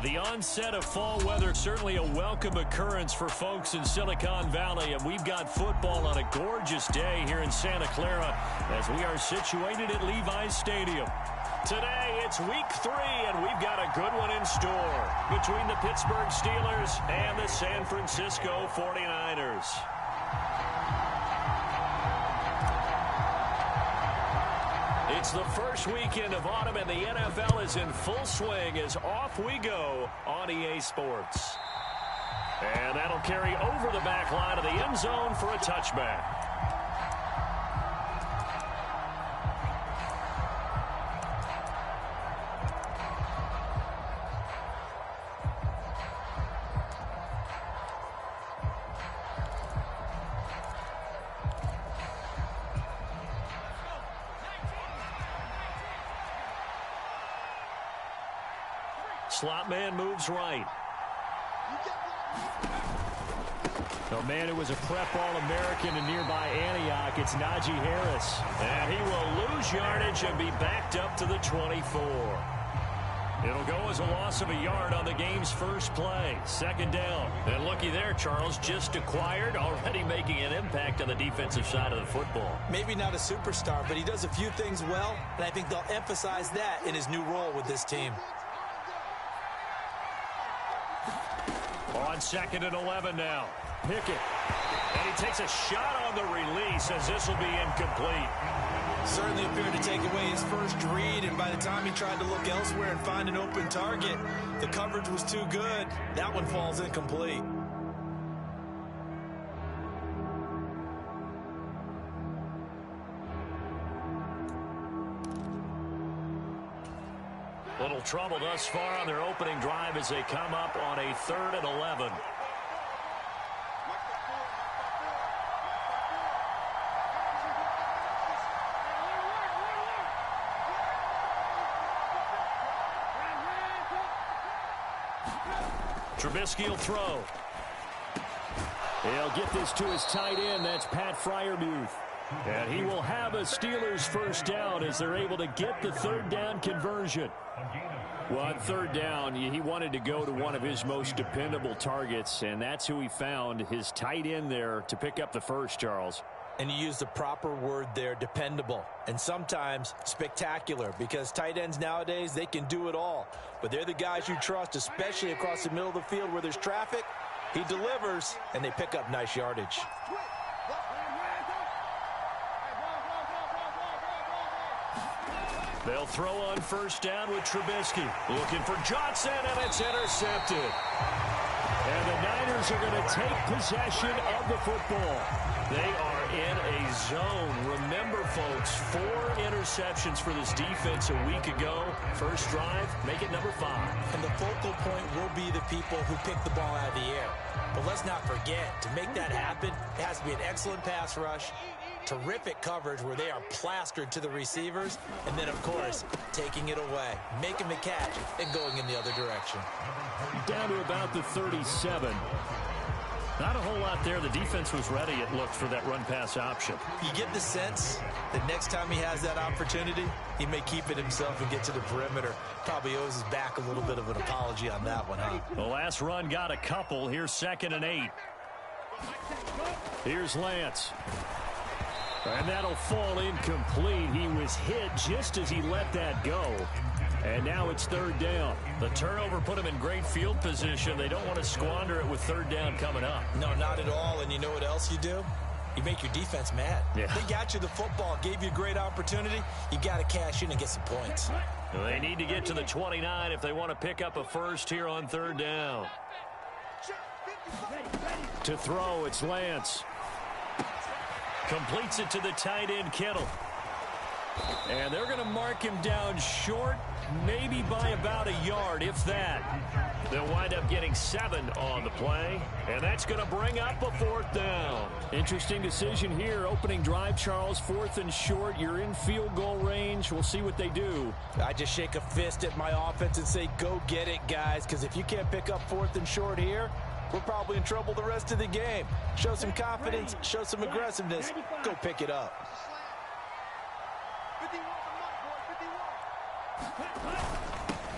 The onset of fall weather, certainly a welcome occurrence for folks in Silicon Valley, and we've got football on a gorgeous day here in Santa Clara as we are situated at Levi's Stadium. Today, it's week 3, and we've got a good one in store between the Pittsburgh Steelers and the San Francisco 49ers. It's the first weekend of autumn, and the NFL is in full swing as off we go on EA Sports. And that'll carry over the back line of the end zone for a touchback. Slot man moves right. The man who was a prep All-American in nearby Antioch, it's Najee Harris. And he will lose yardage and be backed up to the 24. It'll go as a loss of a yard on the game's first play. Second down. And looky there, Charles, just acquired, already making an impact on the defensive side of the football. Maybe not a superstar, but he does a few things well, and I think they'll emphasize that in his new role with this team. On 2nd and 11 now. Pickett. And he takes a shot on the release as this will be incomplete. Certainly appeared to take away his first read, and by the time he tried to look elsewhere and find an open target, the coverage was too good. That one falls incomplete. Little trouble thus far on their opening drive as they come up on a 3rd and 11. Trubisky will throw. He'll get this to his tight end. That's Pat Freiermuth. And he will have a Steelers first down as they're able to get the 3rd down conversion. Well, on 3rd down, he wanted to go to one of his most dependable targets, and that's who he found, his tight end there, to pick up the first, Charles. And you used the proper word there, dependable, and sometimes spectacular, because tight ends nowadays, they can do it all. But they're the guys you trust, especially across the middle of the field where there's traffic. He delivers, and they pick up nice yardage. They'll throw on first down with Trubisky. Looking for Johnson, and it's intercepted. And the Niners are going to take possession of the football. They are in a zone. Remember, folks, 4 interceptions for this defense a week ago. First drive, make it number 5. And the focal point will be the people who pick the ball out of the air. But let's not forget, to make that happen, it has to be an excellent pass rush, terrific coverage where they are plastered to the receivers, and then, of course, taking it away, making the catch, and going in the other direction. Down to about the 37. Not a whole lot there. The defense was ready, it looked, for that run-pass option. You get the sense that next time he has that opportunity, he may keep it himself and get to the perimeter. Probably owes his back a little bit of an apology on that one, huh? The last run got a couple. Here's 2nd and 8. Here's Lance. And that'll fall incomplete. He was hit just as he let that go. And now it's 3rd down. The turnover put him in great field position. They don't want to squander it with 3rd down coming up. No, not at all. And you know what else you do? You make your defense mad. Yeah. They got you the football, gave you a great opportunity. You got to cash in and get some points. They need to get to the 29 if they want to pick up a first here on 3rd down. To throw, it's Lance. Completes it to the tight end, Kittle. And they're going to mark him down short, maybe by about a yard, if that. They'll wind up getting 7 on the play, and that's going to bring up a 4th down. Interesting decision here. Opening drive, Charles, 4th and short. You're in field goal range. We'll see what they do. I just shake a fist at my offense and say, go get it, guys, because if you can't pick up 4th and short here, we're probably in trouble the rest of the game. Show some confidence, show some aggressiveness, go pick it up.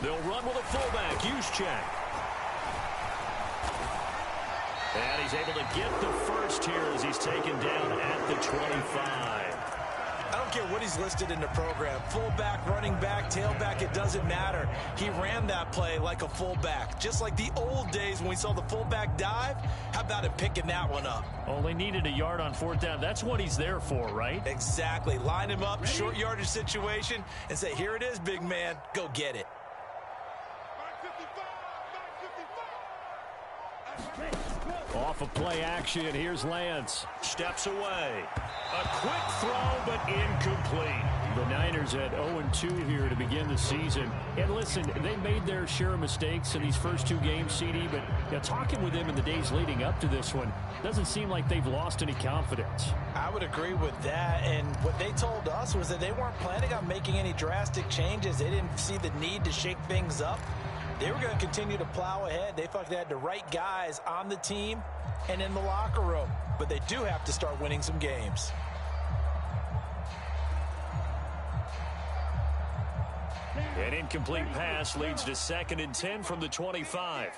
They'll run with a fullback. Juszczyk. And he's able to get the first here as he's taken down at the 25. I don't care what he's listed in the program. Fullback, running back, tailback, it doesn't matter. He ran that play like a fullback. Just like the old days when we saw the fullback dive. How about him picking that one up? Only needed a yard on fourth down. That's what he's there for, right? Exactly. Line him up, short yardage situation, and say, here it is, big man. Go get it. Off of play action, here's Lance. Steps away. A quick throw, but incomplete. The Niners at 0-2 here to begin the season. And listen, they made their share of mistakes in these first two games, CD, but talking with them in the days leading up to this one, doesn't seem like they've lost any confidence. I would agree with that, and what they told us was that they weren't planning on making any drastic changes. They didn't see the need to shake things up. They were going to continue to plow ahead. They felt they had the right guys on the team and in the locker room. But they do have to start winning some games. An incomplete pass leads to 2nd and 10 from the 25.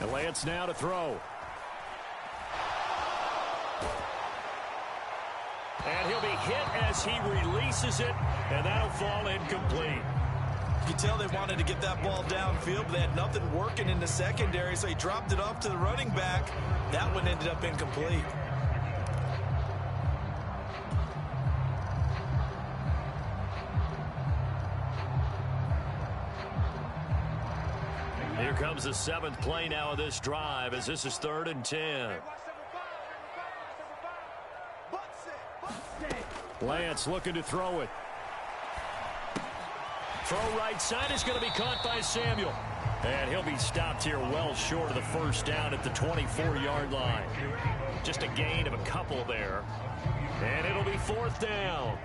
And Lance now to throw. And he'll be hit as he releases it, and that'll fall incomplete. You tell they wanted to get that ball downfield, but they had nothing working in the secondary, so he dropped it off to the running back. That one ended up incomplete. Here comes the 7th play now of this drive as this is 3rd and 10. Lance looking to throw it. Throw right side is going to be caught by Samuel. And he'll be stopped here well short of the first down at the 24-yard line. Just a gain of a couple there. And it'll be 4th down.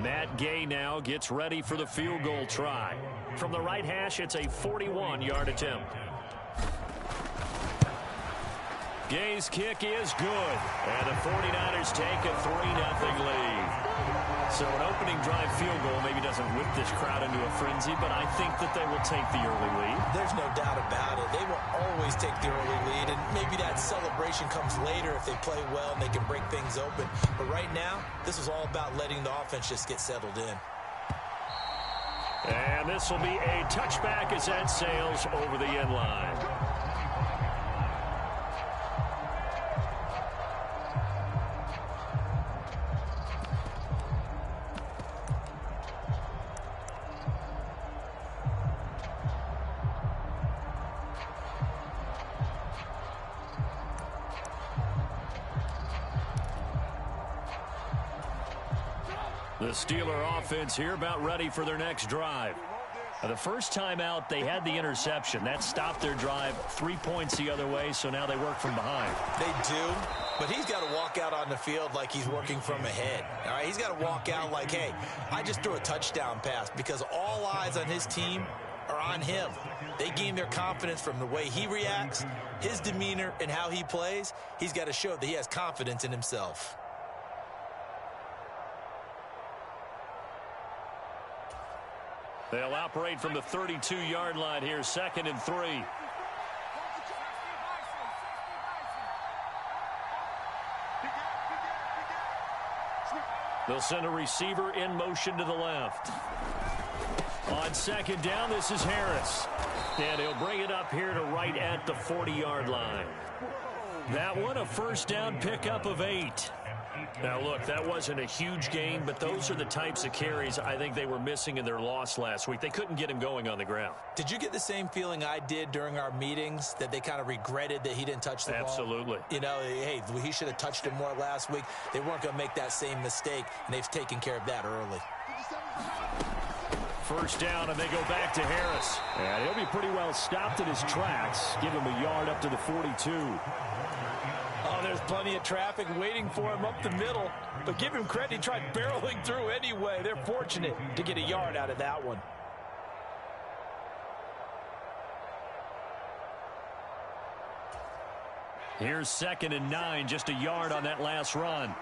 Matt Gay now gets ready for the field goal try. From the right hash, it's a 41-yard attempt. Gay's kick is good. And the 49ers take a 3-0 lead. So an opening drive field goal maybe doesn't whip this crowd into a frenzy, but I think that they will take the early lead. There's no doubt about it. They will always take the early lead, and maybe that celebration comes later if they play well and they can break things open. But right now, this is all about letting the offense just get settled in. And this will be a touchback as that sails over the end line. The Steeler offense here about ready for their next drive. The first time out, they had the interception. That stopped their drive 3 points the other way, so now they work from behind. They do, but he's got to walk out on the field like he's working from ahead. All right, he's got to walk out like, hey, I just threw a touchdown pass, because all eyes on his team are on him. They gain their confidence from the way he reacts, his demeanor, and how he plays. He's got to show that he has confidence in himself. They'll operate from the 32-yard line here, 2nd and 3. They'll send a receiver in motion to the left. On 2nd down, this is Harris. And he'll bring it up here to right at the 40-yard line. That one, a first down pickup of 8. Now, look, that wasn't a huge gain, but those are the types of carries I think they were missing in their loss last week. They couldn't get him going on the ground. Did you get the same feeling I did during our meetings, that they kind of regretted that he didn't touch the ball? Absolutely. You know, hey, he should have touched it more last week. They weren't going to make that same mistake, and they've taken care of that early. First down, and they go back to Harris. And he'll be pretty well stopped in his tracks. Give him a yard up to the 42. Oh, there's plenty of traffic waiting for him up the middle. But give him credit, he tried barreling through anyway. They're fortunate to get a yard out of that one. Here's 2nd and 9, just a yard on that last run.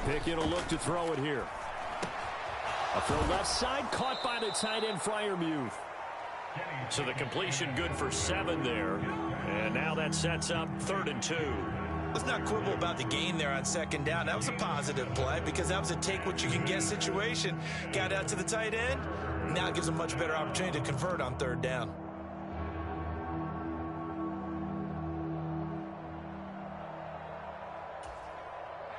Pickett will look to throw it here. A throw left side, caught by the tight end, Freiermuth. So the completion good for 7 there. And now that sets up 3rd and 2. Let's not quibble about the gain there on 2nd down. That was a positive play because that was a take-what-you-can-get situation. Got out to the tight end. Now it gives a much better opportunity to convert on 3rd down.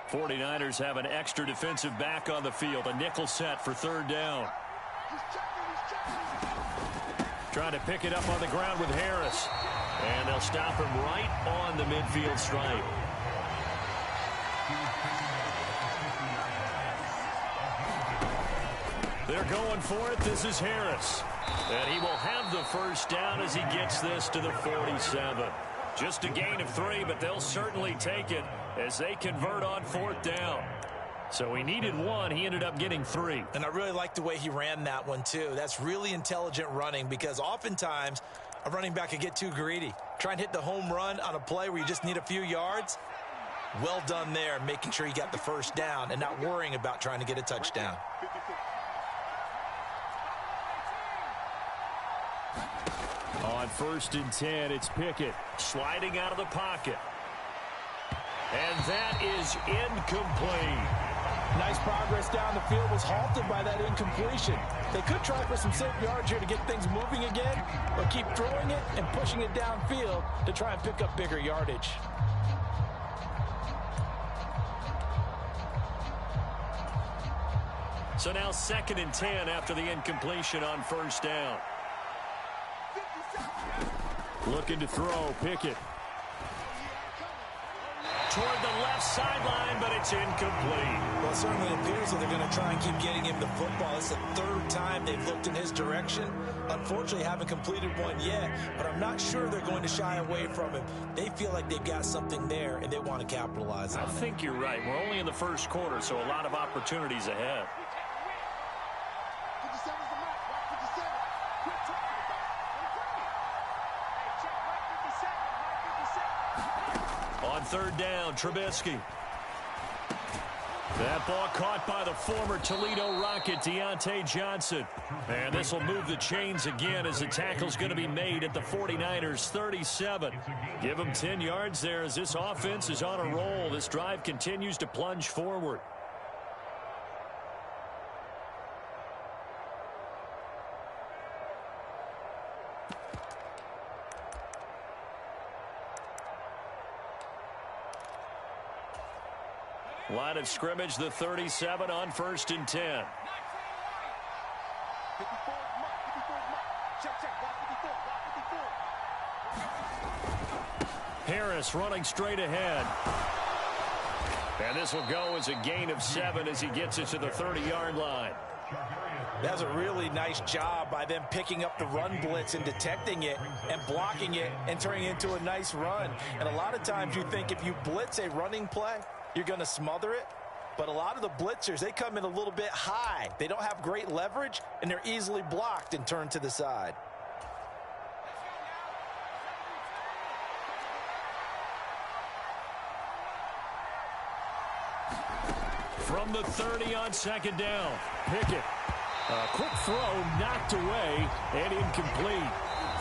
'49ers have an extra defensive back on the field. A nickel set for 3rd down. Trying to pick it up on the ground with Harris. And they'll stop him right on the midfield stripe. They're going for it. This is Harris. And he will have the 1st down as he gets this to the 47. Just a gain of 3, but they'll certainly take it as they convert on 4th down. So he needed 1. He ended up getting 3. And I really like the way he ran that one, too. That's really intelligent running because oftentimes a running back can get too greedy. Try and hit the home run on a play where you just need a few yards. Well done there, making sure you got the 1st down and not worrying about trying to get a touchdown. On 1st and 10, it's Pickett sliding out of the pocket. And that is incomplete. Nice progress down the field, was halted by that incompletion. They could try for some safe yards here to get things moving again, or keep throwing it and pushing it downfield to try and pick up bigger yardage. So now 2nd and 10 after the incompletion on 1st down. Looking to throw, Pickett. Toward the left sideline, but it's incomplete. Well, it certainly appears that they're going to try and keep getting him the football. It's the 3rd time they've looked in his direction. Unfortunately, haven't completed one yet, but I'm not sure they're going to shy away from him. They feel like they've got something there, and they want to capitalize on it. I think you're right. We're only in the 1st quarter, so a lot of opportunities ahead. On 3rd down, Trubisky. That ball caught by the former Toledo Rocket, Deontay Johnson. And this will move the chains again as the tackle's going to be made at the 49ers 37. Give them 10 yards there as this offense is on a roll. This drive continues to plunge forward. Line of scrimmage, the 37 on 1st and 10. Harris running straight ahead. And this will go as a gain of 7 as he gets it to the 30-yard line. That's a really nice job by them picking up the run blitz and detecting it and blocking it and turning it into a nice run. And a lot of times you think if you blitz a running play, you're going to smother it. But a lot of the blitzers, they come in a little bit high. They don't have great leverage, and they're easily blocked and turned to the side. From the 30 on 2nd down, Pickett. A quick throw knocked away and incomplete.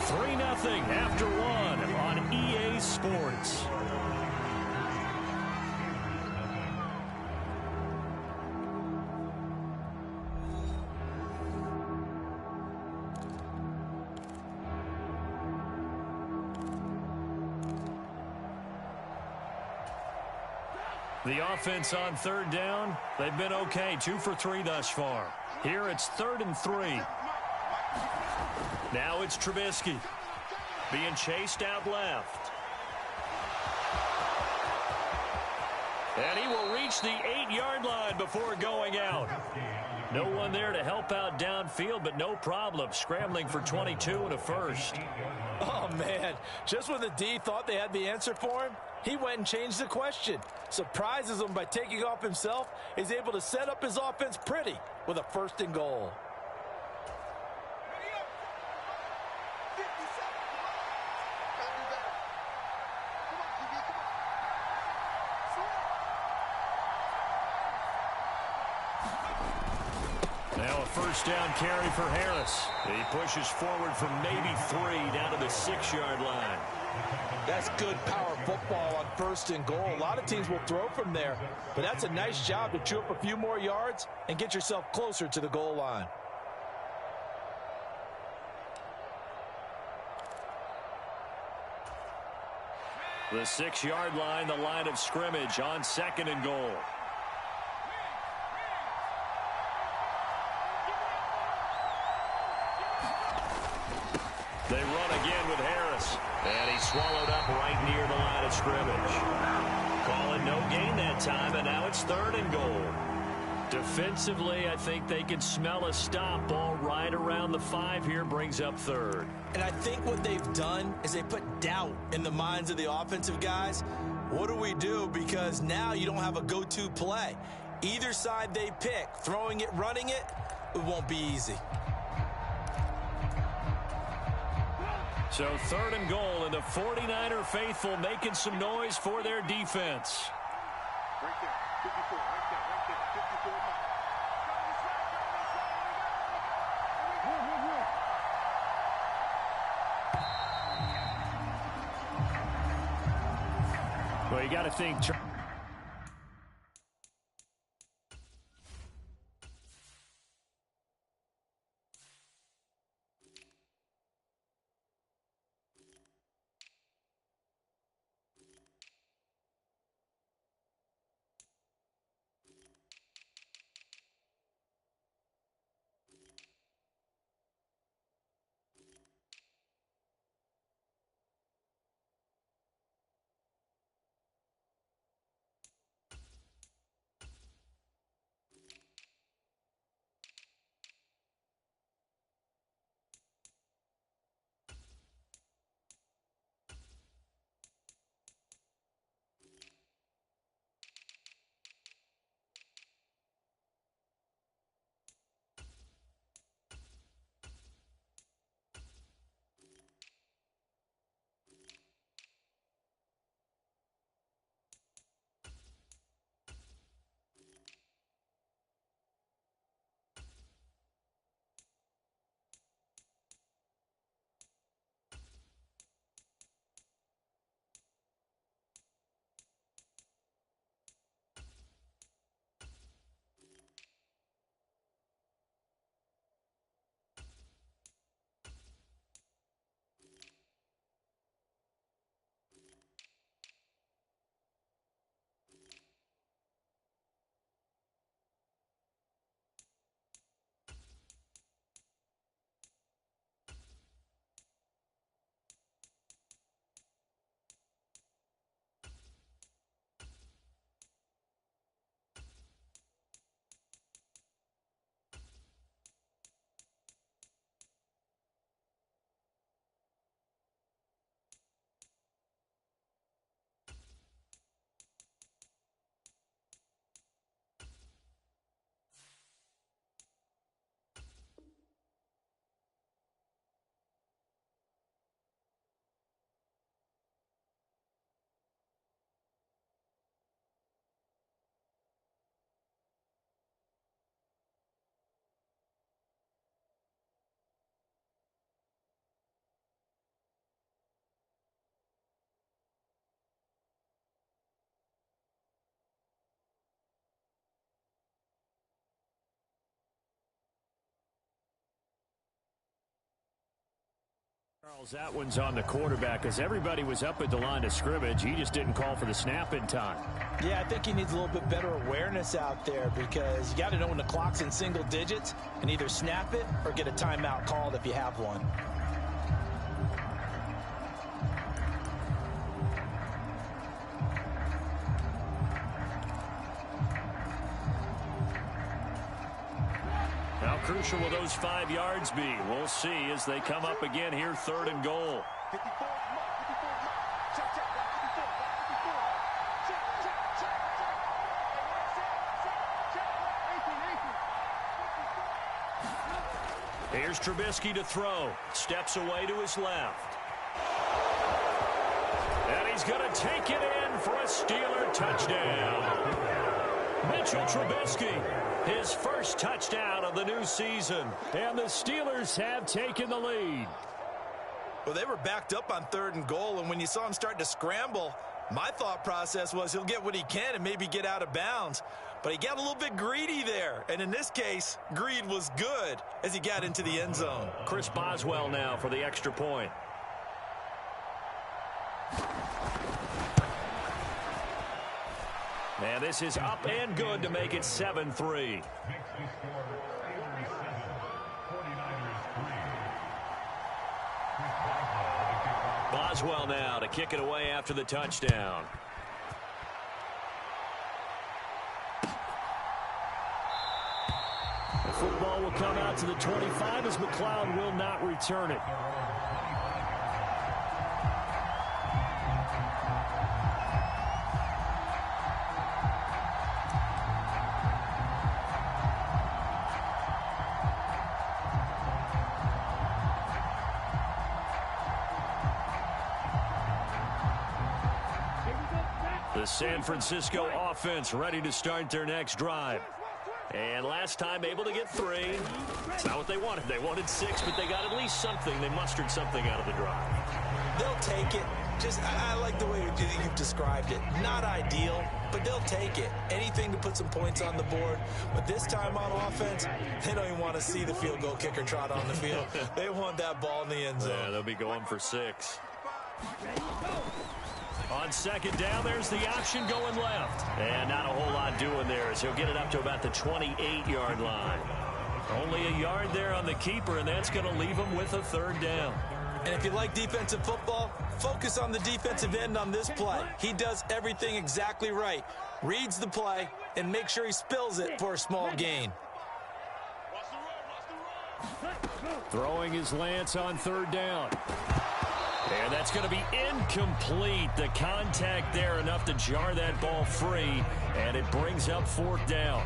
3-0 after 1 on EA Sports. The offense on 3rd down, they've been okay. 2 for 3 thus far. Here it's 3rd and 3. Now it's Trubisky being chased out left. And he will reach the 8-yard line before going out. No one there to help out downfield, but no problem. Scrambling for 22 and a first. Oh, man. Just when the D thought they had the answer for him, he went and changed the question. Surprises him by taking off himself. He's able to set up his offense pretty with a 1st and goal. Now a first down carry for Harris. He pushes forward from maybe 3 down to the 6-yard line. That's good power football on first and goal. A lot of teams will throw from there, but that's a nice job to chew up a few more yards and get yourself closer to the goal line. The 6-yard line, the line of scrimmage on 2nd and goal. They run again with Harris. And he's swallowed up right near the line of scrimmage. Call it no gain that time, and now it's 3rd and goal. Defensively, I think they can smell a stop. Ball right around the 5 here, brings up 3rd. And I think what they've done is they put doubt in the minds of the offensive guys. What do we do? Because now you don't have a go-to play. Either side they pick, throwing it, running it, it won't be easy. So 3rd and goal, and the 49er faithful making some noise for their defense. Right there, 54, right there, 54 miles. Well, you got to think. Charles, that one's on the quarterback as everybody was up at the line of scrimmage. He just didn't call for the snap in time. Yeah, I think he needs a little bit better awareness out there because you got to know when the clock's in single digits and either snap it or get a timeout called if you have one. How crucial will those 5 yards be? We'll see as they come up again here, 3rd and goal. 54, check, check, 54, Here's Trubisky to throw. Steps away to his left. And he's going to take it in for a Steeler touchdown. Mitchell Trubisky, his first touchdown of the new season. And the Steelers have taken the lead. Well, they were backed up on 3rd and goal, and when you saw him start to scramble, my thought process was he'll get what he can and maybe get out of bounds. But he got a little bit greedy there. And in this case, greed was good as he got into the end zone. Chris Boswell now for the extra point. And this is up and good to make it 7-3. Boswell now to kick it away after the touchdown. The football will come out to the 25 as McLeod will not return it. The San Francisco offense ready to start their next drive. And last time able to get 3. It's not what they wanted. They wanted 6, but they got at least something. They mustered something out of the drive. They'll take it. I like the way you've described it. Not ideal, but they'll take it. Anything to put some points on the board. But this time on offense, they don't even want to see the field goal kicker trot on the field. They want that ball in the end zone. Yeah, they'll be going for 6. On 2nd down, there's the option going left. And not a whole lot doing there as he'll get it up to about the 28-yard line. Only a yard there on the keeper, and that's going to leave him with a 3rd down. And if you like defensive football, focus on the defensive end on this play. He does everything exactly right. Reads the play and makes sure he spills it for a small gain. Throwing his Lance on 3rd down. And that's going to be incomplete. The contact there enough to jar that ball free, and it brings up 4th down.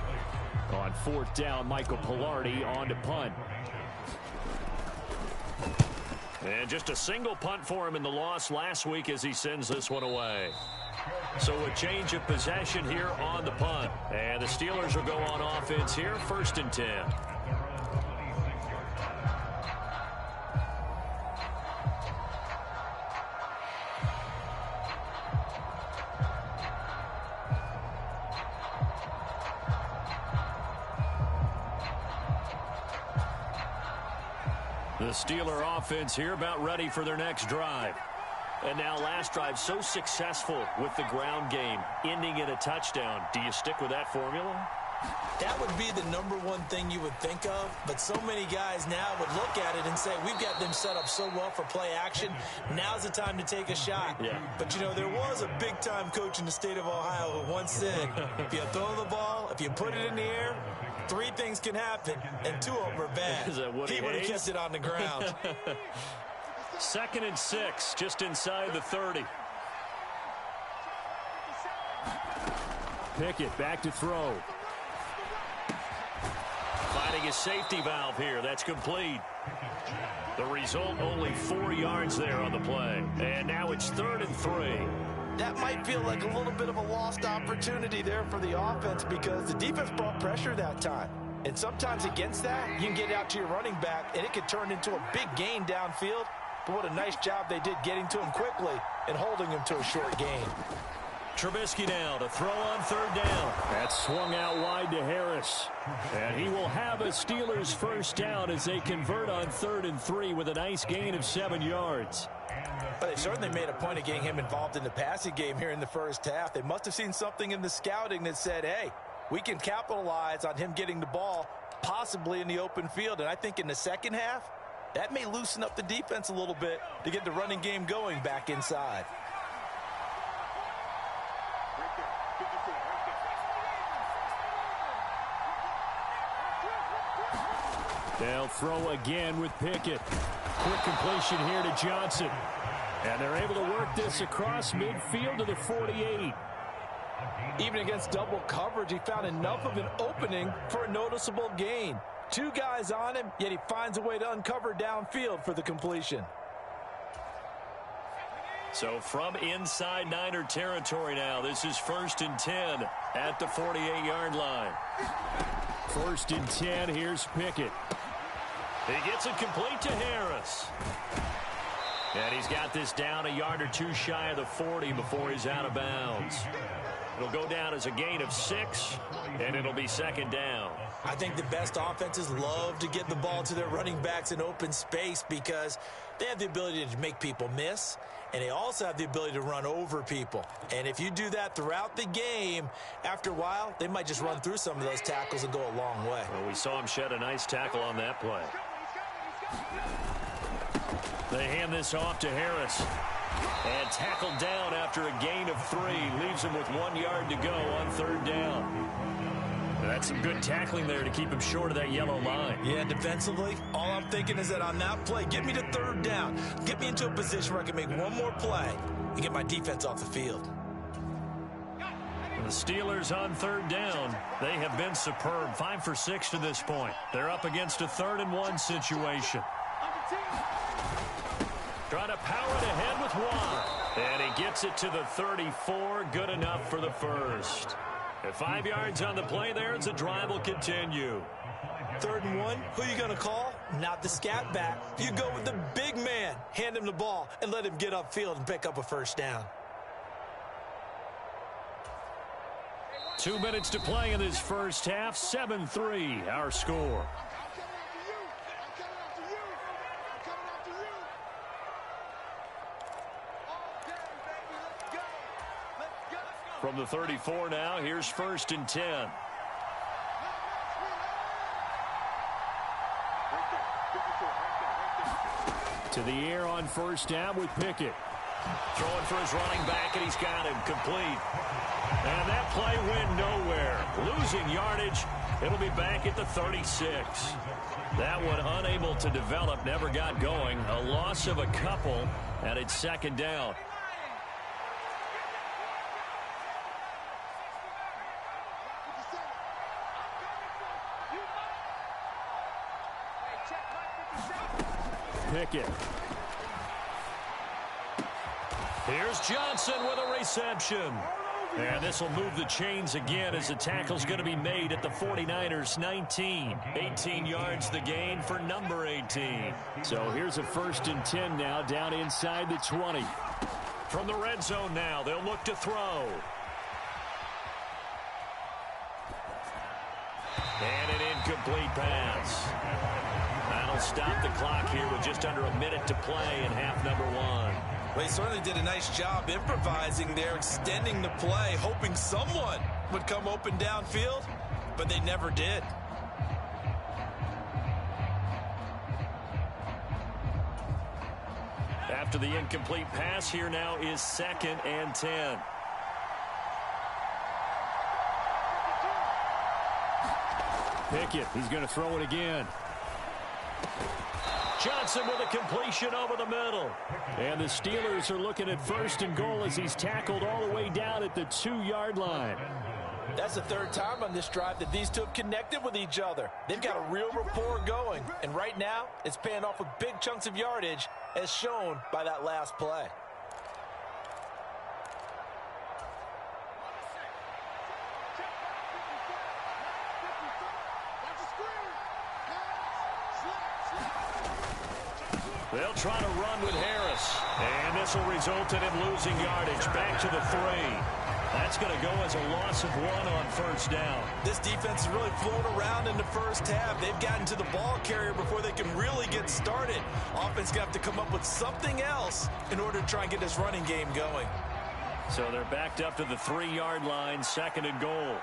On 4th down, Michael Pilardi on to punt. And just a single punt for him in the loss last week as he sends this one away. So a change of possession here on the punt. And the Steelers will go on offense here, 1st and 10. The Steeler offense here about ready for their next drive. And now last drive so successful with the ground game, ending in a touchdown. Do you stick with that formula? That would be the #1 thing you would think of, but so many guys now would look at it and say, we've got them set up so well for play action. Now's the time to take a shot. Yeah. But, you know, there was a big-time coach in the state of Ohio who once said, if you throw the ball, if you put it in the air, 3 things can happen, and 2 of them are bad. Is that Woody he would have Hayes? kept it on the ground. 2nd and 6, just inside the 30. Pickett back to throw. Finding a safety valve here. That's complete. The result, only 4 yards there on the play. And now it's 3rd and 3. That might feel like a little bit of a lost opportunity there for the offense because the defense brought pressure that time. And sometimes against that, you can get out to your running back, and it could turn into a big gain downfield. But what a nice job they did getting to him quickly and holding him to a short gain. Trubisky now to throw on 3rd down. That's swung out wide to Harris. And he will have a Steelers 1st down as they convert on 3rd and 3 with a nice gain of 7 yards. But they certainly made a point of getting him involved in the passing game here in the first half. They must have seen something in the scouting that said, hey, we can capitalize on him getting the ball possibly in the open field. And I think in the second half, that may loosen up the defense a little bit to get the running game going back inside. They'll throw again with Pickett. Quick completion here to Johnson. And they're able to work this across midfield to the 48. Even against double coverage, he found enough of an opening for a noticeable gain. 2 guys on him, yet he finds a way to uncover downfield for the completion. So from inside Niner territory now, this is 1st and 10 at the 48-yard line. 1st and 10, here's Pickett. He gets it complete to Harris. And he's got this down a yard or two shy of the 40 before he's out of bounds. It'll go down as a gain of 6, and it'll be 2nd down. I think the best offenses love to get the ball to their running backs in open space because they have the ability to make people miss, and they also have the ability to run over people. And if you do that throughout the game, after a while, they might just run through some of those tackles and go a long way. Well, we saw him shed a nice tackle on that play. They hand this off to Harris. And tackled down after a gain of 3. Leaves him with 1 yard to go on 3rd down. That's some good tackling there to keep him short of that yellow line. Yeah, defensively, all I'm thinking is that on that play, get me to 3rd down. Get me into a position where I can make one more play and get my defense off the field. The Steelers on 3rd down. They have been superb. 5 for 6 to this point. They're up against a 3rd and 1 situation. Trying to power it ahead with 1. And he gets it to the 34. Good enough for the first. At 5 yards on the play there, as the drive will continue. 3rd and 1, who are you going to call? Not the scat back. You go with the big man. Hand him the ball and let him get upfield and pick up a 1st down. 2 minutes to play in this first half. 7-3, our score. From the 34 now, here's 1st and 10. To the air on 1st down with Pickett. Throwing for his running back, and he's got him complete. And that play went nowhere. Losing yardage. It'll be back at the 36. That one unable to develop, never got going. A loss of a couple, and it's 2nd down. Pickett. Here's Johnson with a reception. And this will move the chains again as the tackle's going to be made at the 49ers 19. 18 yards the gain for number 18. So here's a 1st and 10 now down inside the 20. From the red zone now, they'll look to throw. And an incomplete pass. That'll stop the clock here with just under a minute to play in half number 1. Well, he certainly did a nice job improvising there, extending the play, hoping someone would come open downfield, but they never did. After the incomplete pass, here now is 2nd and 10. Pickett, he's going to throw it again. Johnson with a completion over the middle. And the Steelers are looking at 1st and goal as he's tackled all the way down at the 2-yard line. That's the 3rd time on this drive that these two have connected with each other. They've got a real rapport going. And right now, it's paying off with big chunks of yardage, as shown by that last play. They'll try to run with Harris. And this will result in him losing yardage back to the 3. That's going to go as a loss of 1 on 1st down. This defense has really flown around in the first half. They've gotten to the ball carrier before they can really get started. Offense going to have to come up with something else in order to try and get this running game going. So they're backed up to the 3-yard line, 2nd and goal.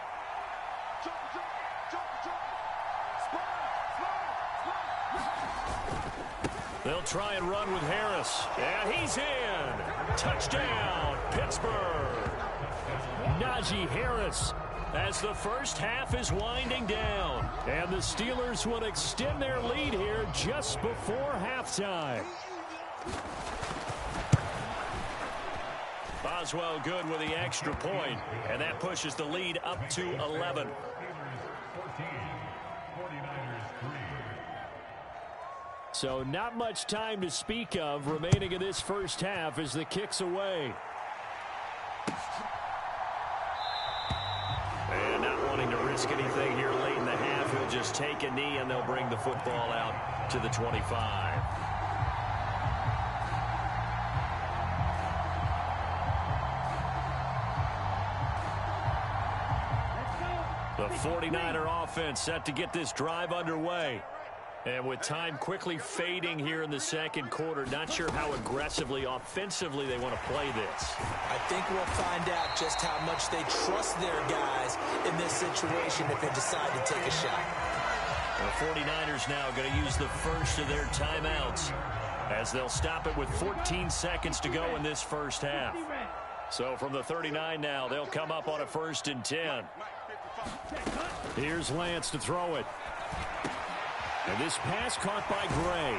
They'll try and run with Harris. And he's in. Touchdown, Pittsburgh. Najee Harris as the first half is winding down. And the Steelers will extend their lead here just before halftime. Boswell good with the extra point, and that pushes the lead up to 11. So not much time to speak of remaining in this first half as the kick's away. And not wanting to risk anything here late in the half, he'll just take a knee and they'll bring the football out to the 25. The 49er offense set to get this drive underway. And with time quickly fading here in the second quarter, not sure how aggressively, offensively they want to play this. I think we'll find out just how much they trust their guys in this situation if they decide to take a shot. The 49ers now going to use the first of their timeouts as they'll stop it with 14 seconds to go in this first half. So from the 39 now, they'll come up on a 1st and 10. Here's Lance to throw it. And this pass caught by Gray.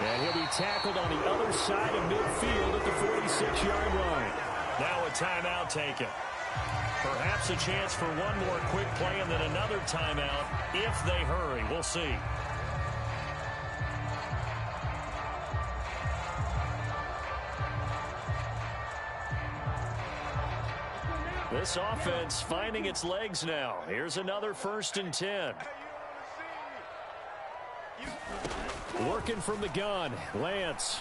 And he'll be tackled on the other side of midfield at the 46-yard line. Now a timeout taken. Perhaps a chance for one more quick play and then another timeout if they hurry. We'll see. This offense finding its legs now. Here's another 1st and 10. Working from the gun, Lance.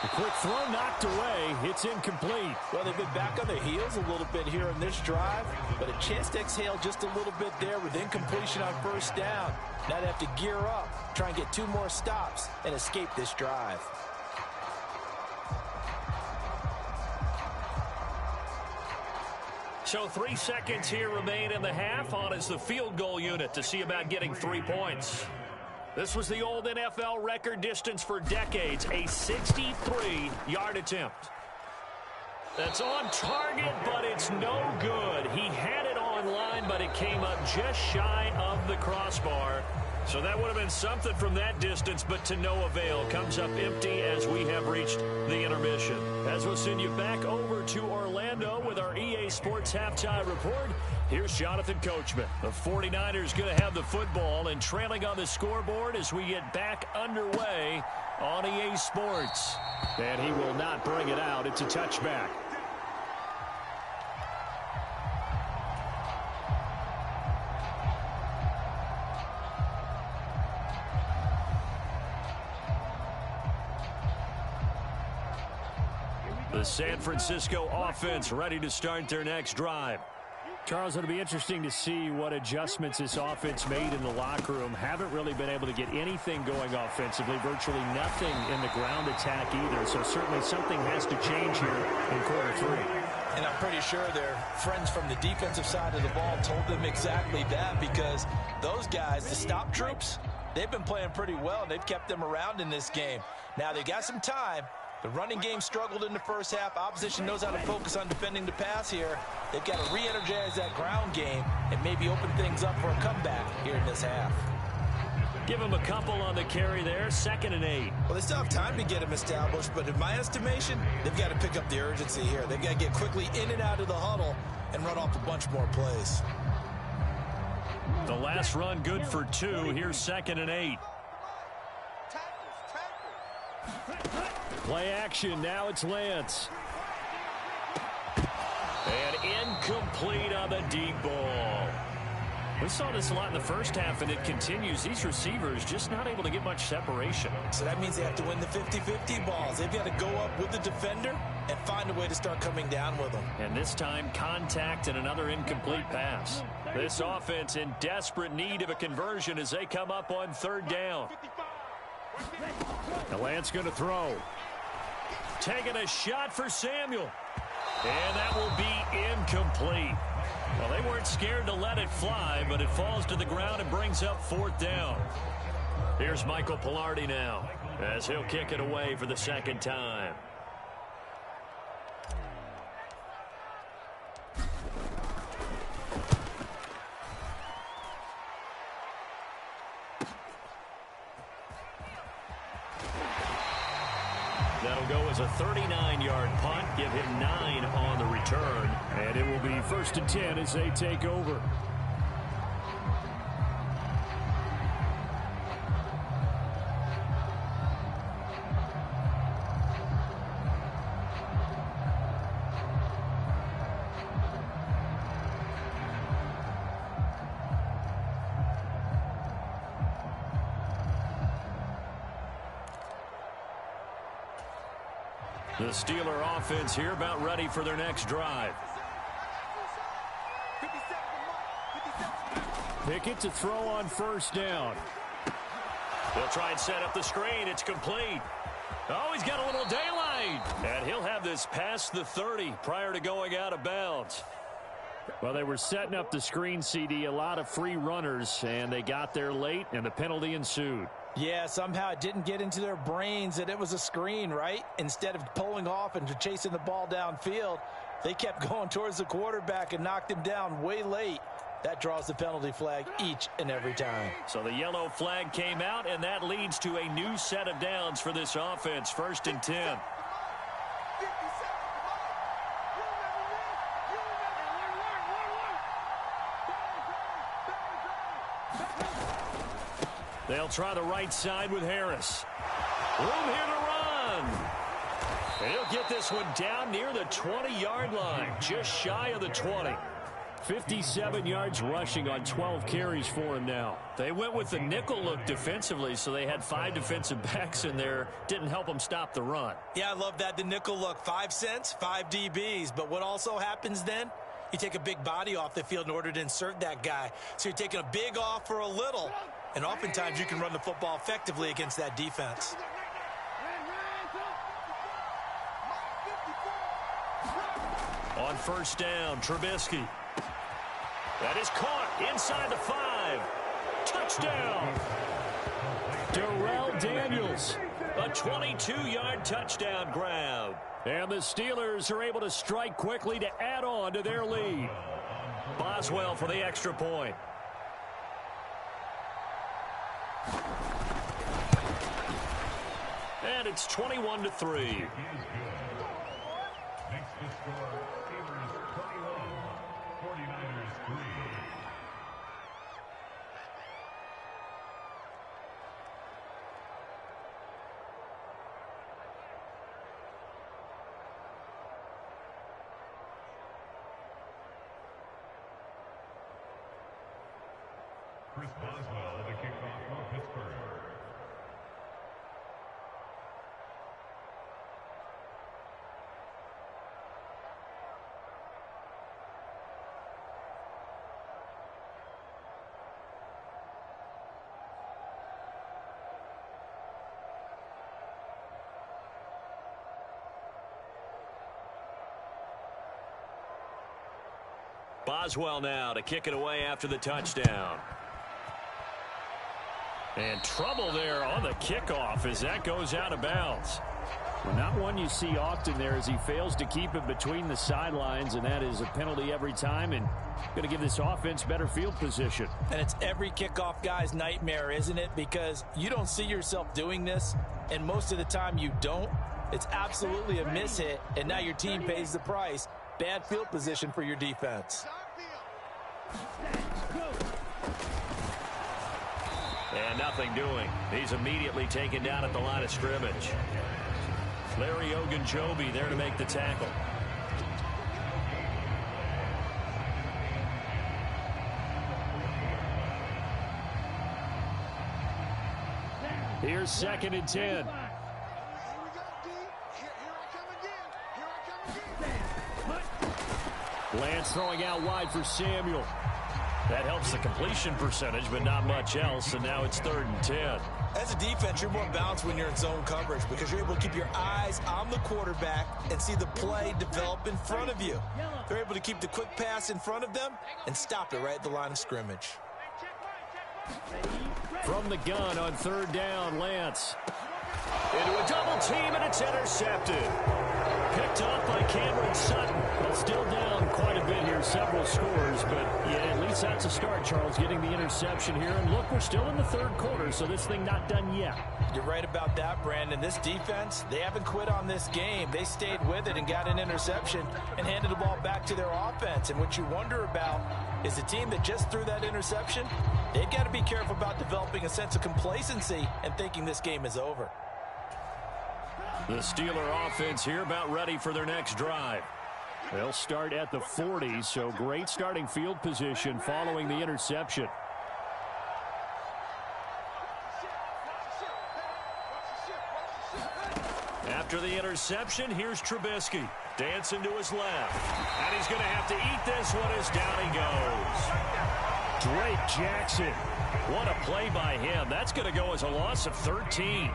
A quick throw knocked away. It's incomplete. Well, they've been back on their heels a little bit here in this drive, but a chance to exhale just a little bit there with incompletion on 1st down. Now they have to gear up, try and get 2 more stops, and escape this drive. So 3 seconds here remain in the half. On is the field goal unit to see about getting 3 points. This was the old NFL record distance for decades, a 63-yard attempt. That's on target, but it's no good. He had it on line, but it came up just shy of the crossbar. So that would have been something from that distance, but to no avail. Comes up empty as we have reached the intermission. As we'll send you back over to Orlando with our EA Sports Halftime Report, here's Jonathan Coachman. The 49ers going to have the football and trailing on the scoreboard as we get back underway on EA Sports. And he will not bring it out. It's a touchback. The San Francisco offense ready to start their next drive. Charles, it'll be interesting to see what adjustments this offense made in the locker room. Haven't really been able to get anything going offensively, virtually nothing in the ground attack either. So certainly something has to change here in quarter 3. And I'm pretty sure their friends from the defensive side of the ball told them exactly that, because those guys, the stop troops, they've been playing pretty well. They've kept them around in this game. Now they got some time. The running game struggled in the first half. Opposition knows how to focus on defending the pass here. They've got to re-energize that ground game and maybe open things up for a comeback here in this half. Give them a couple on the carry there. 2nd and 8. Well, they still have time to get them established, but in my estimation, they've got to pick up the urgency here. They've got to get quickly in and out of the huddle and run off a bunch more plays. The last run good for 2. Here's 2nd and 8. Play action. Now it's Lance. And incomplete on the deep ball. We saw this a lot in the first half, and it continues. These receivers just not able to get much separation. So that means they have to win the 50-50 balls. They've got to go up with the defender and find a way to start coming down with them. And this time, contact and another incomplete pass. This offense in desperate need of a conversion as they come up on 3rd down. The Lance going to throw. Taking a shot for Samuel. And that will be incomplete. Well, they weren't scared to let it fly, but it falls to the ground and brings up 4th down. Here's Michael Pilardi now as he'll kick it away for the 2nd time. That'll go as a 39-yard punt. Give him 9 on the return. And it will be 1st and 10 as they take over. The Steeler offense here about ready for their next drive. Pickett to throw on first down. They'll try and set up the screen. It's complete. Oh, he's got a little daylight. And he'll have this past the 30 prior to going out of bounds. Well, they were setting up the screen, CD, a lot of free runners, and they got there late, and the penalty ensued. Yeah, somehow it didn't get into their brains that it was a screen, right? Instead of pulling off and chasing the ball downfield, they kept going towards the quarterback and knocked him down way late. That draws the penalty flag each and every time. So the yellow flag came out, and that leads to a new set of downs for this offense. 1st and 10. They'll try the right side with Harris. Room here to run. He'll get this one down near the 20-yard line, just shy of the 20. 57 yards rushing on 12 carries for him now. They went with the nickel look defensively, so they had 5 defensive backs in there. Didn't help them stop the run. Yeah, I love that, the nickel look. 5 cents, 5 DBs. But what also happens then? You take a big body off the field in order to insert that guy. So you're taking a big off for a little. And oftentimes you can run the football effectively against that defense. On first down, Trubisky. That is caught inside the 5. Touchdown. Darrell Daniels. A 22-yard touchdown grab. And the Steelers are able to strike quickly to add on to their lead. Boswell for the extra point. And it's 21-3. Makes the score Steelers 21, 49ers 3. Chris Boswell, the kickoff for Pittsburgh. Boswell now to kick it away after the touchdown. And trouble there on the kickoff as that goes out of bounds. Well, not one you see often there as he fails to keep it between the sidelines, and that is a penalty every time and going to give this offense better field position. And it's every kickoff guy's nightmare, isn't it? Because you don't see yourself doing this, and most of the time you don't. It's absolutely a mishit, and now your team pays the price. Bad field position for your defense. And nothing doing. He's immediately taken down at the line of scrimmage. Larry Ogunjobi there to make the tackle. Here's 2nd and 10. Lance throwing out wide for Samuel. That helps the completion percentage, but not much else, and now it's 3rd and 10. As a defense, you're more balanced when you're in zone coverage because you're able to keep your eyes on the quarterback and see the play develop in front of you. They're able to keep the quick pass in front of them and stop it right at the line of scrimmage. From the gun on 3rd down, Lance. Into a double team, and it's intercepted. Picked off by Cameron Sutton. Well, still down quite a bit here, several scores, but yeah, at least that's a start, Charles, getting the interception here. And look, we're still in the 3rd quarter, so this thing not done yet. You're right about that, Brandon. This defense, they haven't quit on this game. They stayed with it and got an interception and handed the ball back to their offense. And what you wonder about is the team that just threw that interception, they've got to be careful about developing a sense of complacency and thinking this game is over. The Steeler offense here about ready for their next drive. They'll start at the 40, so great starting field position following the interception. After the interception, here's Trubisky. Dancing to his left. And he's going to have to eat this one as down he goes. Drake Jackson. What a play by him. That's going to go as a loss of 13.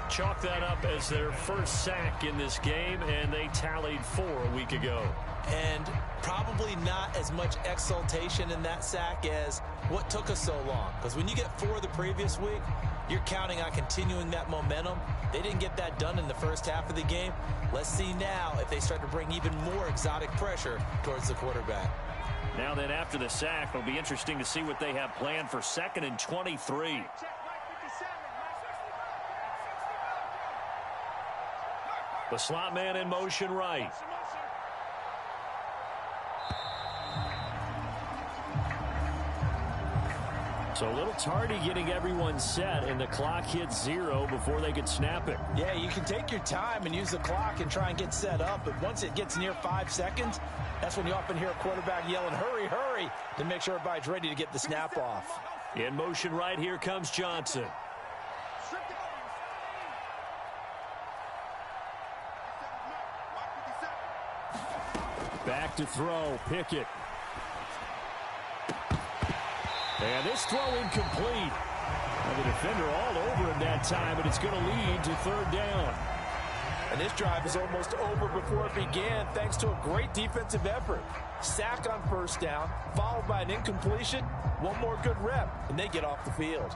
Chalk that up as their first sack in this game, and they tallied 4 a week ago. And probably not as much exultation in that sack as what took us so long. Because when you get 4 the previous week, you're counting on continuing that momentum. They didn't get that done in the first half of the game. Let's see now if they start to bring even more exotic pressure towards the quarterback. Now then, after the sack, it'll be interesting to see what they have planned for 2nd and 23. The slot man in motion right. So a little tardy getting everyone set, and the clock hits 0 before they could snap it. Yeah, you can take your time and use the clock and try and get set up, but once it gets near 5 seconds, that's when you often hear a quarterback yelling, hurry, hurry, to make sure everybody's ready to get the snap off. In motion right, here comes Johnson. Back to throw, Pickett. And this throw incomplete. And the defender all over him that time, and it's going to lead to 3rd down. And this drive is almost over before it began thanks to a great defensive effort. Sack on 1st down, followed by an incompletion, one more good rep, and they get off the field.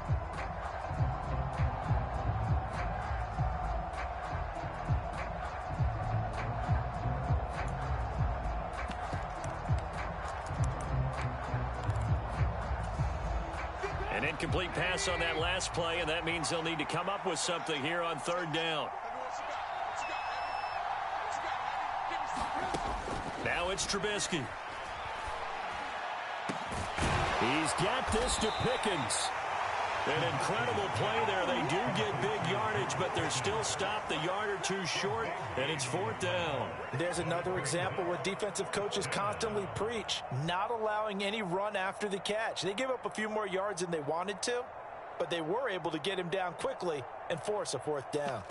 An incomplete pass on that last play, and that means they'll need to come up with something here on 3rd down. Now it's Trubisky. He's got this to Pickens. An incredible play there. They do get big yardage, but they're still stopped a yard or 2 short, and it's 4th down. There's another example where defensive coaches constantly preach, not allowing any run after the catch. They give up a few more yards than they wanted to, but they were able to get him down quickly and force a 4th down.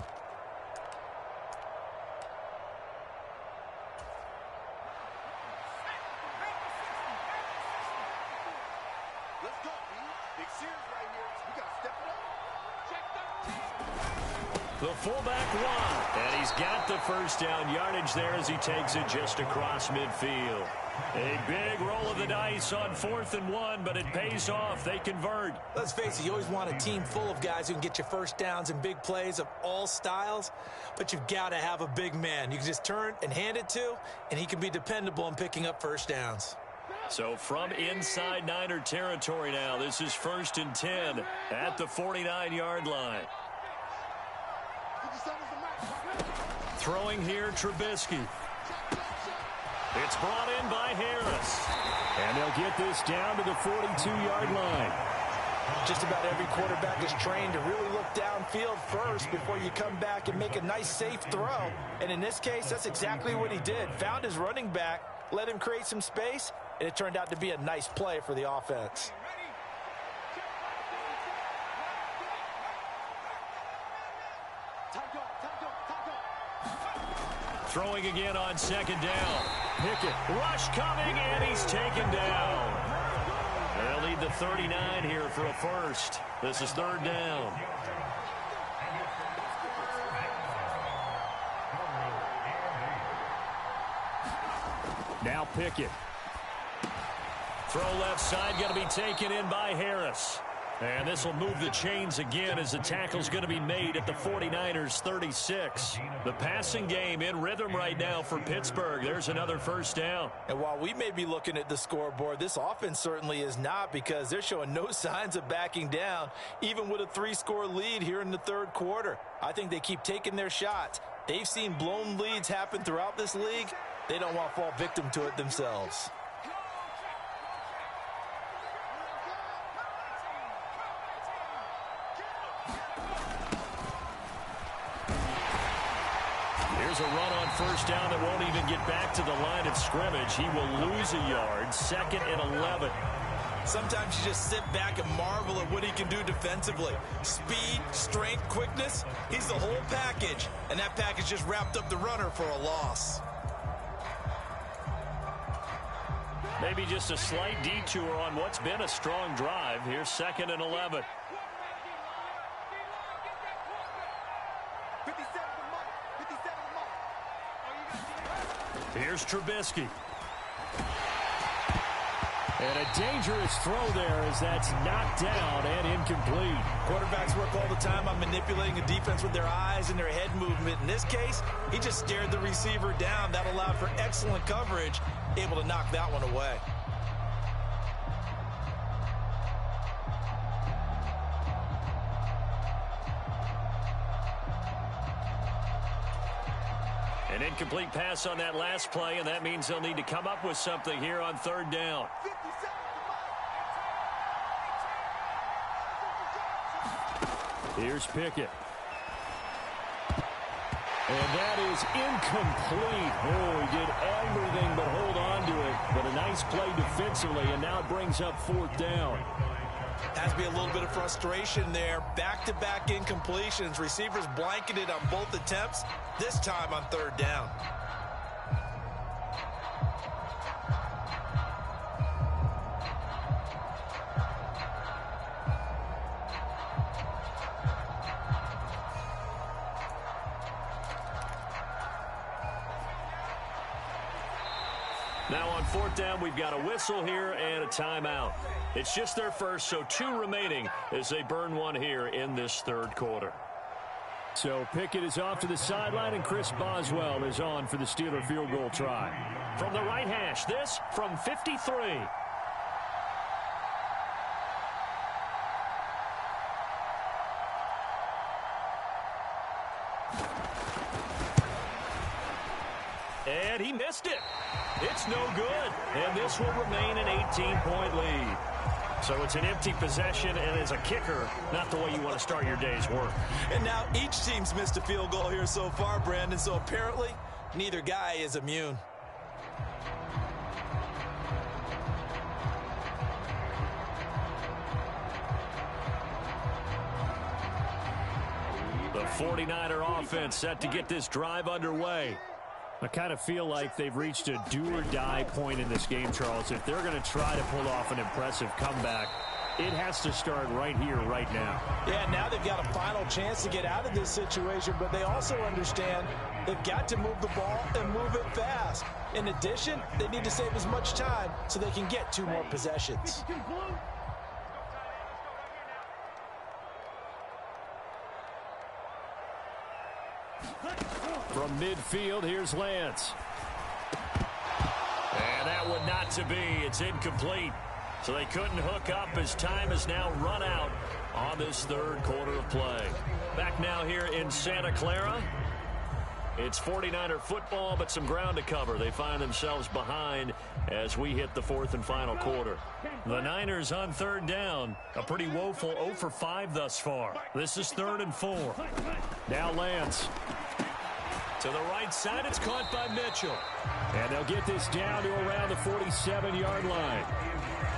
The fullback won, and he's got the 1st down yardage there as he takes it just across midfield. A big roll of the dice on 4th and 1, but it pays off. They convert. Let's face it, you always want a team full of guys who can get you 1st downs and big plays of all styles, but you've got to have a big man you can just turn and hand it to, and he can be dependable in picking up 1st downs. So from inside Niner territory now, this is 1st and 10 at the 49-yard line. Throwing here, Trubisky. It's brought in by Harris. And they'll get this down to the 42-yard line. Just about every quarterback is trained to really look downfield first before you come back and make a nice, safe throw. And in this case, that's exactly what he did. Found his running back, let him create some space, and it turned out to be a nice play for the offense. Throwing again on 2nd down. Pickett, rush coming, and he's taken down. They'll need the 39 here for a 1st. This is 3rd down. Now Pickett. Throw left side, going to be taken in by Harris. And this will move the chains again as the tackle's going to be made at the 49ers 36. The passing game in rhythm right now for Pittsburgh. There's another 1st down. And while we may be looking at the scoreboard, this offense certainly is not, because they're showing no signs of backing down, even with a 3-score lead here in the 3rd quarter. I think they keep taking their shots. They've seen blown leads happen throughout this league. They don't want to fall victim to it themselves. Here's a run on 1st down that won't even get back to the line of scrimmage. He will lose a yard. 2nd and 11. Sometimes you just sit back and marvel at what he can do defensively. Speed, strength, quickness, he's the whole package. And that package just wrapped up the runner for a loss. Maybe just a slight detour on what's been a strong drive. Here's 2nd and 11. 57 the mark. 57 the mark. Here's Trubisky. And a dangerous throw there as that's knocked down and incomplete. Quarterbacks work all the time on manipulating a defense with their eyes and their head movement. In this case, he just stared the receiver down. That allowed for excellent coverage, able to knock that one away. An incomplete pass on that last play, and that means they'll need to come up with something here on 3rd down. 57 Here's Pickett. And that is incomplete. Oh, he did everything but hold on to it. But a nice play defensively, and now it brings up 4th down. Has to be a little bit of frustration there. Back-to-back incompletions. Receivers blanketed on both attempts, this time on 3rd down. Now on 4th down, we've got a whistle here and a timeout. It's just their first, so 2 remaining as they burn one here in this 3rd quarter. So Pickett is off to the sideline, and Chris Boswell is on for the Steeler field goal try. From the right hash, this from 53. And he missed it. It's no good. And this will remain an 18-point lead. So it's an empty possession, and as a kicker, not the way you want to start your day's work. And now each team's missed a field goal here so far, Brandon, so apparently neither guy is immune. The 49er offense set to get this drive underway. I kind of feel like they've reached a do-or-die point in this game, Charles. If they're going to try to pull off an impressive comeback, it has to start right here, right now. Yeah, now they've got a final chance to get out of this situation, but they also understand they've got to move the ball and move it fast. In addition, they need to save as much time so they can get 2 more possessions. From midfield, here's Lance. And that one not to be. It's incomplete. So they couldn't hook up as time has now run out on this 3rd quarter of play. Back now here in Santa Clara. It's 49er football, but some ground to cover. They find themselves behind as we hit the 4th and final quarter. The Niners on 3rd down. A pretty woeful 0 for 5 thus far. This is 3rd and 4. Now Lance. To the right side, it's caught by Mitchell. And they'll get this down to around the 47-yard line.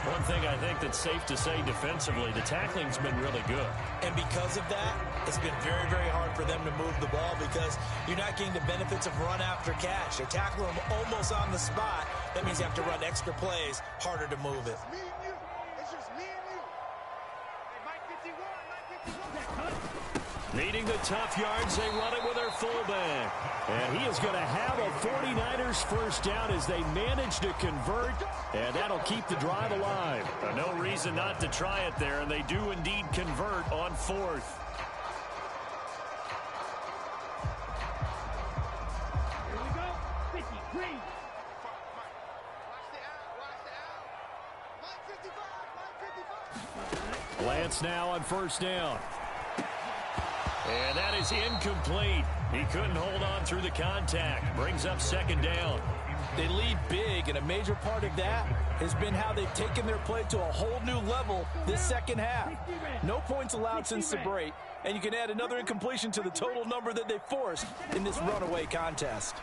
One thing I think that's safe to say defensively, the tackling's been really good. And because of that, it's been very, very hard for them to move the ball because you're not getting the benefits of run after catch. They're tackling them almost on the spot. That means you have to run extra plays, harder to move it. Me and you. It's just me and you. Hey, Mike 51, Mike 51. Needing the tough yards, they run it with their fullback. And he is going to have a 49ers first down as they manage to convert, and that'll keep the drive alive. No reason not to try it there, and they do indeed convert on 4th. Here we go. 50, green. Watch the out. Watch the out. Mike 55, Mike 55. Lance now on 1st down. And that is incomplete. He couldn't hold on through the contact. Brings up 2nd down. They lead big, and a major part of that has been how they've taken their play to a whole new level this 2nd half. No points allowed since the break, and you can add another incompletion to the total number that they forced in this runaway contest.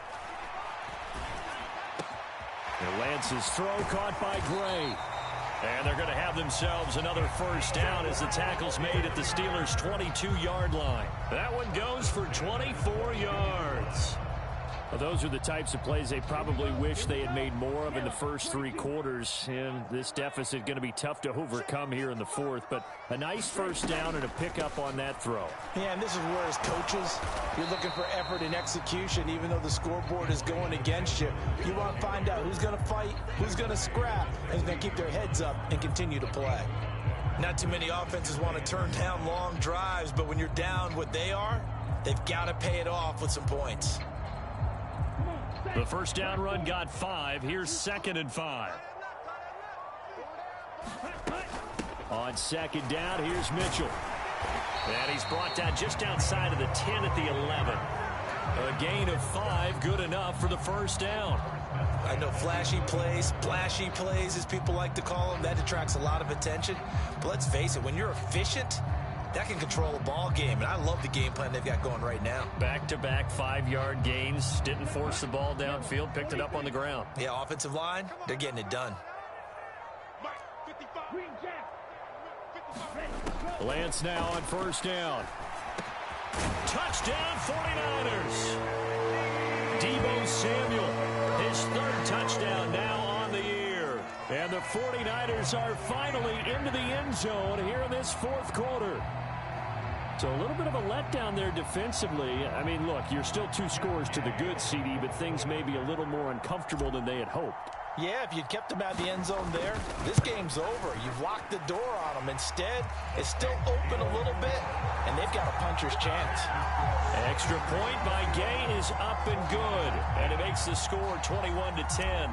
And Lance's throw caught by Gray. And they're going to have have themselves another first down as the tackle's made at the Steelers' 22-yard line. That one goes for 24 yards. Well, those are the types of plays they probably wish they had made more of in the first 3 quarters. And this deficit going to be tough to overcome here in the fourth. But a nice first down and a pickup on that throw. Yeah, and this is where, as coaches, you're looking for effort and execution. Even though the scoreboard is going against you, you want to find out who's going to fight, who's going to scrap, and who's going to keep their heads up and continue to play. Not too many offenses want to turn down long drives, but when you're down what they are, they've got to pay it off with some points. The first down run got 5. Here's 2nd and 5. On 2nd down, here's Mitchell. And he's brought down just outside of the 10 at the 11. A gain of 5, good enough for the first down. I know flashy plays, splashy plays, as people like to call them, that attracts a lot of attention. But let's face it, when you're efficient, that can control a ball game, and I love the game plan they've got going right now. Back-to-back 5-yard gains. Didn't force the ball downfield. Picked it up on the ground. Yeah, offensive line, they're getting it done. Lance now on first down. Touchdown 49ers. Deebo Samuel, his 3rd touchdown now on the year. And the 49ers are finally into the end zone here in this 4th quarter. So a little bit of a letdown there defensively. I mean, look, you're still 2 scores to the good, CD, but things may be a little more uncomfortable than they had hoped. Yeah, if you'd kept them out of the end zone there, this game's over. You've locked the door on them. Instead, it's still open a little bit, and they've got a puncher's chance. Extra point by Gay is up and good, and it makes the score 21-10.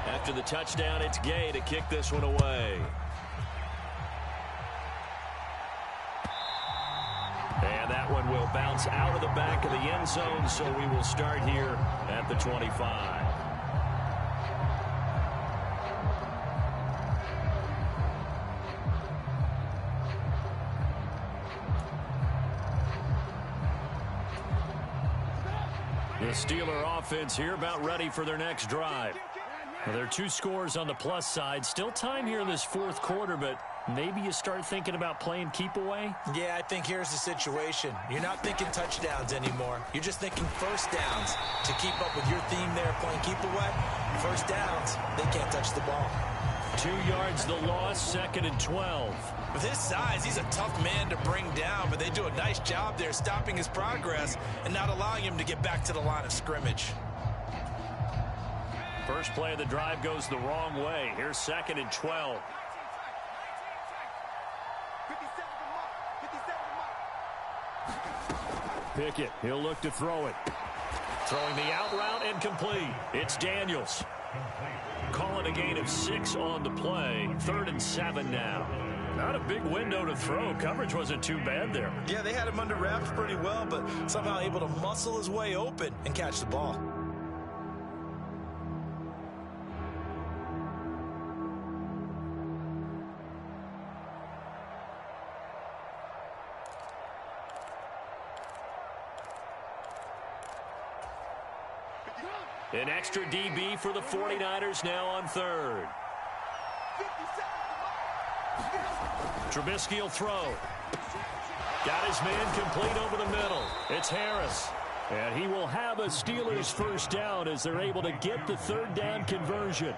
After the touchdown, it's Gay to kick this one away. And that one will bounce out of the back of the end zone, so we will start here at the 25. The Steeler offense here about ready for their next drive. Well, there are 2 scores on the plus side. Still time here in this 4th quarter, but maybe you start thinking about playing keep away? Yeah, I think here's the situation. You're not thinking touchdowns anymore. You're just thinking first downs. To keep up with your theme there, playing keep away, first downs, they can't touch the ball. 2 yards the loss, 2nd and 12. With his size, he's a tough man to bring down, but they do a nice job there stopping his progress and not allowing him to get back to the line of scrimmage. First play of the drive goes the wrong way. Here's 2nd and 12. Pickett, he'll look to throw it. Throwing the out route and complete. It's Daniels. Calling a gain of 6 on the play. 3rd and 7 now. Not a big window to throw. Coverage wasn't too bad there. Yeah, they had him under wraps pretty well, but somehow able to muscle his way open and catch the ball. An extra DB for the 49ers now on 3rd. Trubisky will throw. Got his man complete over the middle. It's Harris. And he will have a Steelers first down as they're able to get the 3rd down conversion.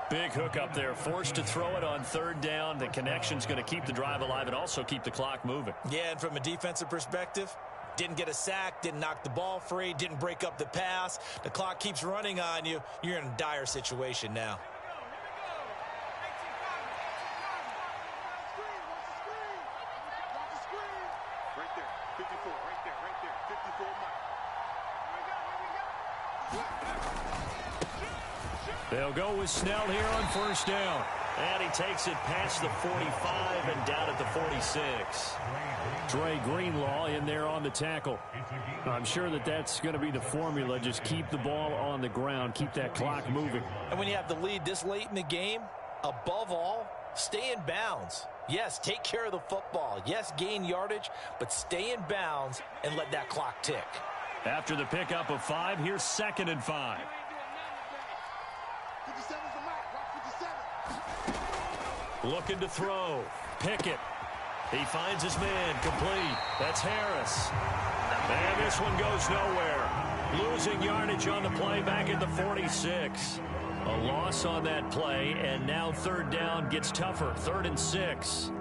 Big hook up there. Forced to throw it on 3rd down. The connection's going to keep the drive alive and also keep the clock moving. Yeah, and from a defensive perspective, didn't get a sack, didn't knock the ball free, didn't break up the pass. The clock keeps running on you. You're in a dire situation now. Right there, 54, right there, 54 miles. They'll go with Snell here on first down. And he takes it past the 45 and down at the 46. Dre Greenlaw in there on the tackle. I'm sure that that's going to be the formula. Just keep the ball on the ground. Keep that clock moving. And when you have the lead this late in the game, above all, stay in bounds. Yes, take care of the football. Yes, gain yardage, but stay in bounds and let that clock tick. After the pickup of 5, here's 2nd and 5. 57's the mark. Watch 57. Looking to throw. Pickett. He finds his man. Complete. That's Harris. And this one goes nowhere. Losing yardage on the play back at the 46. A loss on that play, and now third down gets tougher. 3rd and 6.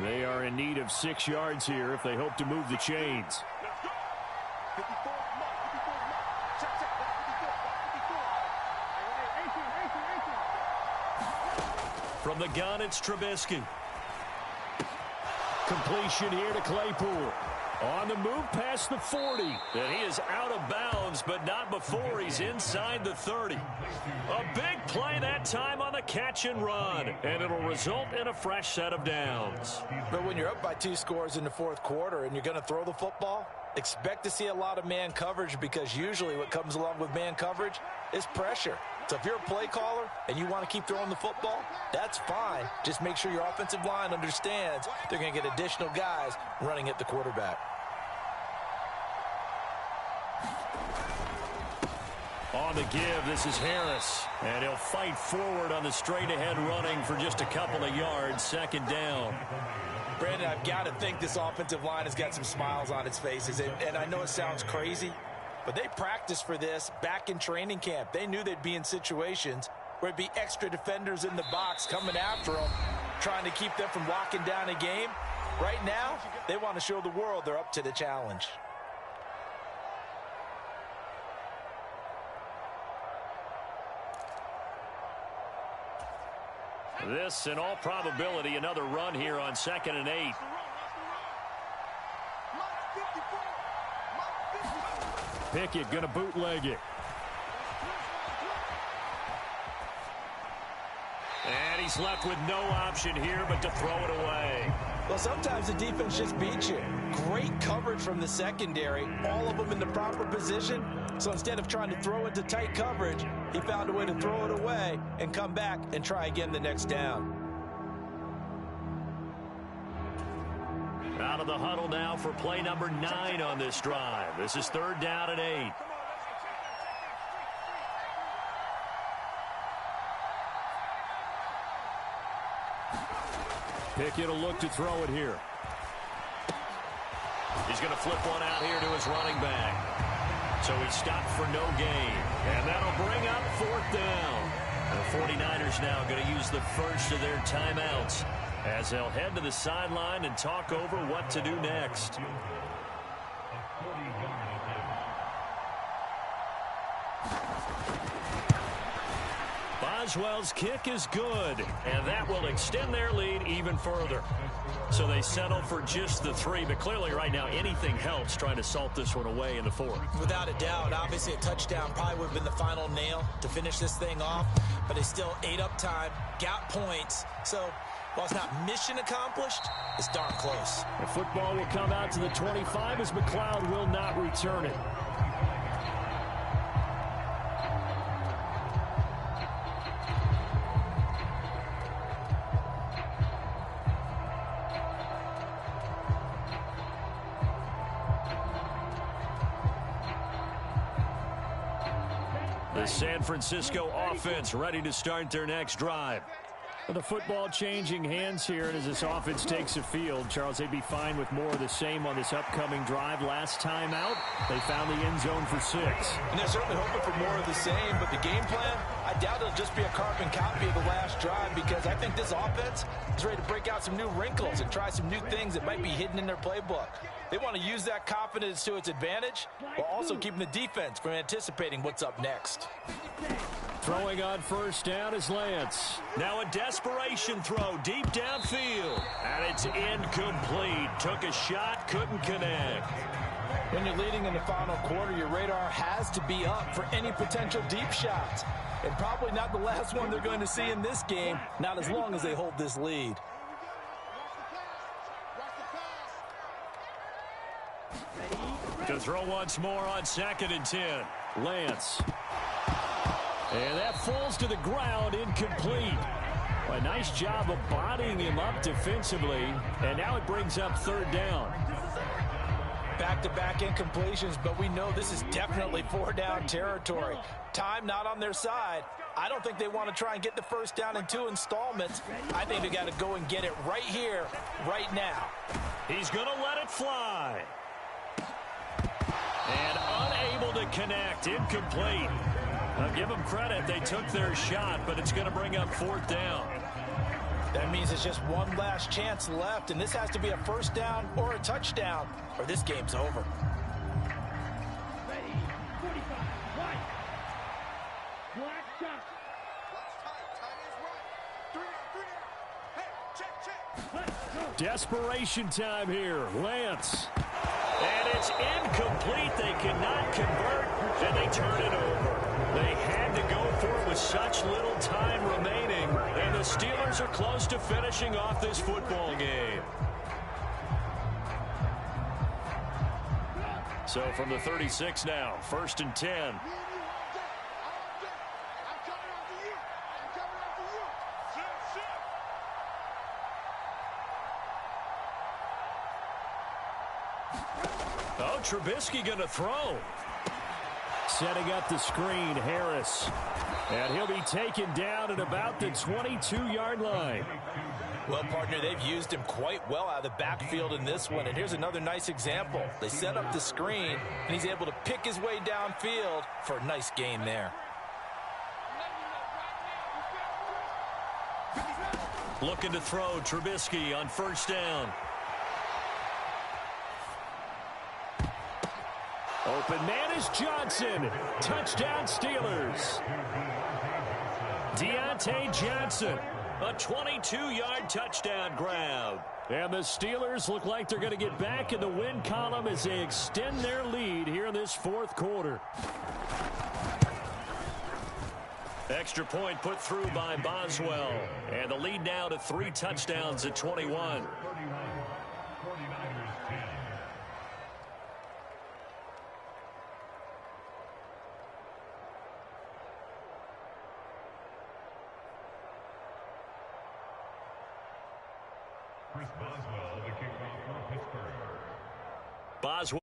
They are in need of 6 yards here if they hope to move the chains. From the gun, it's Trubisky. Completion here to Claypool. On the move past the 40. And he is out of bounds, but not before he's inside the 30. A big play that time on the catch and run. And it'll result in a fresh set of downs. But when you're up by 2 scores in the 4th quarter and you're going to throw the football, expect to see a lot of man coverage, because usually what comes along with man coverage is pressure. So if you're a play caller and you want to keep throwing the football, that's fine. Just make sure your offensive line understands they're going to get additional guys running at the quarterback. On the give, this is Harris. And he'll fight forward on the straight-ahead running for just a couple of yards. 2nd down. Brandon, I've got to think this offensive line has got some smiles on its faces. And I know it sounds crazy, but they practiced for this back in training camp. They knew they'd be in situations where it'd be extra defenders in the box coming after them, trying to keep them from locking down a game. Right now, they want to show the world they're up to the challenge. This, in all probability, another run here on 2nd and 8. Pickett going to bootleg it. And he's left with no option here but to throw it away. Well, sometimes the defense just beats you. Great coverage from the secondary, all of them in the proper position. So instead of trying to throw into tight coverage, he found a way to throw it away and come back and try again the next down. Out of the huddle now for play number 9 on this drive. This is 3rd down and 8. Pickett will look to throw it here. He's going to flip one out here to his running back. So he stopped for no gain. And that'll bring up 4th down. The 49ers now going to use the first of their timeouts as they'll head to the sideline and talk over what to do next. Boswell's kick is good, and that will extend their lead even further. So they settle for just the 3, but clearly right now anything helps trying to salt this one away in the 4th. Without a doubt, obviously a touchdown probably would have been the final nail to finish this thing off, but they still ate up time, got points. So while it's not mission accomplished, it's darn close. The football will come out to the 25 as McLeod will not return it. The San Francisco offense ready to start their next drive. The football changing hands here, and as this offense takes the field, Charles, they'd be fine with more of the same on this upcoming drive. Last time out, they found the end zone for 6. And they're certainly hoping for more of the same, but the game plan, I doubt it'll just be a carbon copy of the last drive, because I think this offense is ready to break out some new wrinkles and try some new things that might be hidden in their playbook. They want to use that confidence to its advantage while also keeping the defense from anticipating what's up next. Throwing on 1st down is Lance. Now a desperation throw deep downfield. And it's incomplete. Took a shot, couldn't connect. When you're leading in the final quarter, your radar has to be up for any potential deep shots. And probably not the last one they're going to see in this game, not as long as they hold this lead. To throw once more on 2nd and 10. Lance. And that falls to the ground, incomplete. A nice job of bodying him up defensively. And now it brings up 3rd down. Back-to-back incompletions, but we know this is definitely 4-down territory. Time not on their side. I don't think they want to try and get the first down in 2 installments. I think they got to go and get it right here, right now. He's going to let it fly. And unable to connect, incomplete. I'll give them credit. They took their shot, but it's going to bring up 4th down. That means it's just one last chance left, and this has to be a first down or a touchdown, or this game's over. Ready, 45, right. Black shot. Desperation time here. Lance. And it's incomplete. They cannot convert, and they turn it over. They had to go for it with such little time remaining, and the Steelers are close to finishing off this football game. So from the 36 now, 1st and 10. Oh, Trubisky going to throw. Setting up the screen, Harris. And he'll be taken down at about the 22-yard line. Well, partner, they've used him quite well out of the backfield in this one. And here's another nice example. They set up the screen, and he's able to pick his way downfield for a nice gain there. Looking to throw, Trubisky on 1st down. Open man is Johnson. Touchdown Steelers. Deontay Johnson. A 22-yard touchdown grab. And the Steelers look like they're going to get back in the win column as they extend their lead here in this 4th quarter. Extra point put through by Boswell. And the lead now to 3 touchdowns at 21. Chris Boswell, the kickoff for Pittsburgh. Boswell.